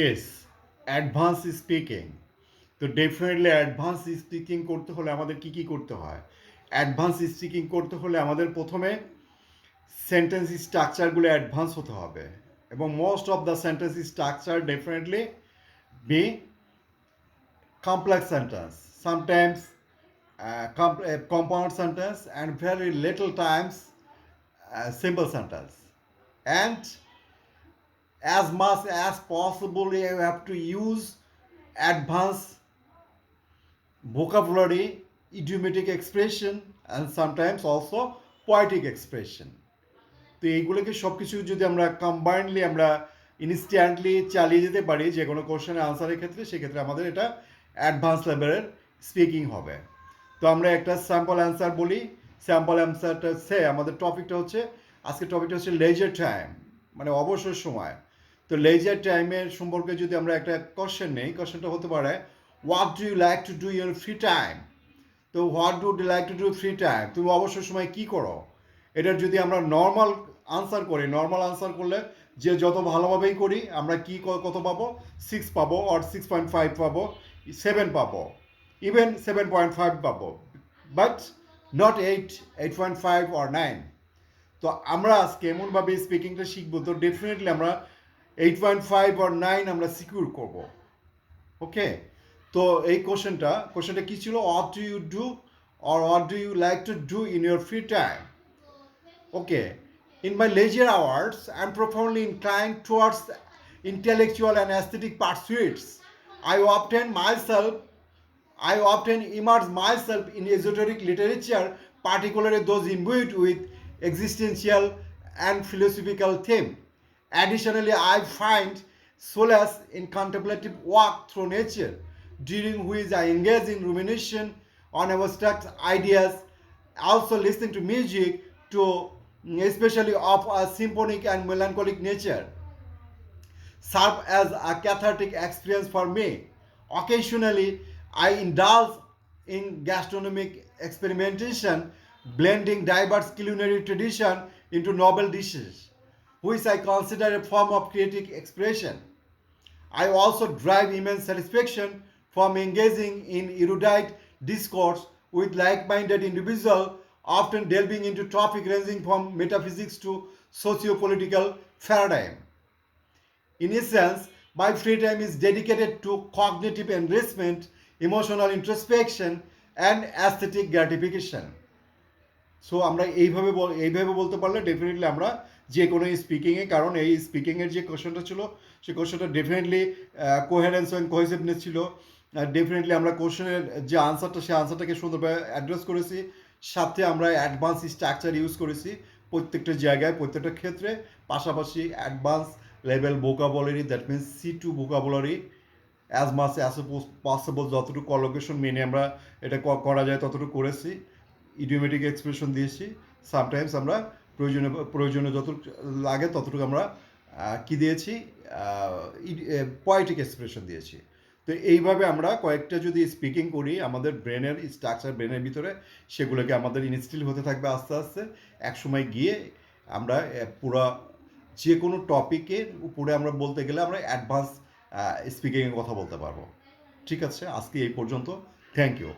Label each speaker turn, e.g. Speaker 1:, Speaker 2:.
Speaker 1: Yes, advance speaking. তো definitely advance speaking করতে হলে আমাদের কি কি করতে হয়? অ্যাডভান্স স্পিকিং করতে হলে আমাদের প্রথমে সেন্টেন্স স্ট্রাকচারগুলো অ্যাডভান্স হতে হবে, এবং most of the sentence structure definitely B complex sentence, sometimes compound sentence, and very little times simple sentence. And as much as possible, you have to use advanced vocabulary, idiomatic expression, and sometimes also poetic expression. তো এইগুলোকে সব কিছু যদি আমরা combinedly আমরা instantly চালিয়ে যেতে পারি যে কোনো কোশ্চেনের আনসারের ক্ষেত্রে, সেক্ষেত্রে আমাদের এটা অ্যাডভান্স লেভেলের স্পিকিং হবে। তো আমরা একটা স্যাম্পল অ্যান্সার বলি। স্যাম্পল অ্যান্সারটা হচ্ছে আমাদের টপিকটা হচ্ছে, আজকের টপিকটা হচ্ছে লেজার টাইম, মানে অবসর সময়। তো লেজার টাইমের সম্পর্কে যদি আমরা একটা কোশ্চেন নেই, কোশ্চেনটা হতে পারে what do you like to do your free time. তো what do you like to do free time, তুমি অবসর সময় কী করো? এটার যদি আমরা নর্মাল আনসার করি, নর্মাল আনসার করলে যে যত ভালোভাবেই করি আমরা কি কত পাবো, 6 পাবো, অর 6.5 পাবো, 7 পাবো, ইভেন 7.5 পাবো, বাট নট 8.5 অর 9। তো আমরা আজকে এমনভাবে স্পিকিংটা শিখবো, তো ডেফিনেটলি আমরা 8.5 অর 9 আমরা সিকিউর করবো। ওকে, তো এই কোশ্চেনটা কি ছিল? What do you do or what do you like to do in your free time? Okay, in my leisure hours, I'm profoundly inclined towards intellectual and aesthetic pursuits. I often myself, I often immerse myself in esoteric literature, particularly those imbued with existential and philosophical theme. Additionally, I find solace in contemplative walk through nature, during which I engage in rumination on abstract ideas, also listening to music, to especially of a symphonic and melancholic nature, serve as a cathartic experience for me. Occasionally, I indulge in gastronomic experimentation, blending diverse culinary tradition into novel dishes, which I consider a form of creative expression. I also derive immense satisfaction from engaging in erudite discourse with like-minded individuals, often delving into topics ranging from metaphysics to socio-political paradigm. In essence, my free time is dedicated to cognitive enrichment, emotional introspection, and aesthetic gratification. So আমরা এইভাবে বলতে পারলে definitely আমরা যে কোনো স্পিকিংয়ে, কারণ এই স্পিকিংয়ের যে কোশ্চেনটা ছিল সেই কোশ্চেনটা ডেফিনেটলি কোহেরেন্স অ্যান্ড কোহেসিভনেস ছিল। ডেফিনেটলি আমরা কোশ্চেনের যে আনসারটা, সেই আনসারটাকে সুন্দরভাবে অ্যাড্রেস করেছি, সাথে আমরা অ্যাডভান্স স্ট্রাকচার ইউজ করেছি প্রত্যেকটা জায়গায়, প্রত্যেকটা ক্ষেত্রে। পাশাপাশি advance level vocabulary, that means C2 vocabulary, as much as possible যতটুকু কলোকেশন মেনে আমরা এটা করা যায় ততটুকু করেছি। ইডিওমেটিক এক্সপ্রেশন দিয়েছি। সামটাইমস আমরা প্রয়োজনীয় যতটুকু লাগে ততটুকু আমরা কি দিয়েছি, পোয়েটিক এক্সপ্রেশন দিয়েছি। তো এইভাবে আমরা কয়েকটা যদি স্পিকিং করি, আমাদের ব্রেনের স্ট্রাকচার, ব্রেনের ভিতরে সেগুলোকে আমাদের ইনস্টিল হতে থাকবে আস্তে আস্তে। একসময় গিয়ে আমরা পুরো যে কোনো টপিকের উপরে আমরা বলতে গেলে আমরা অ্যাডভান্স স্পিকিংয়ের কথা বলতে পারবো। ঠিক আছে, আজকে এই পর্যন্ত। Thank you.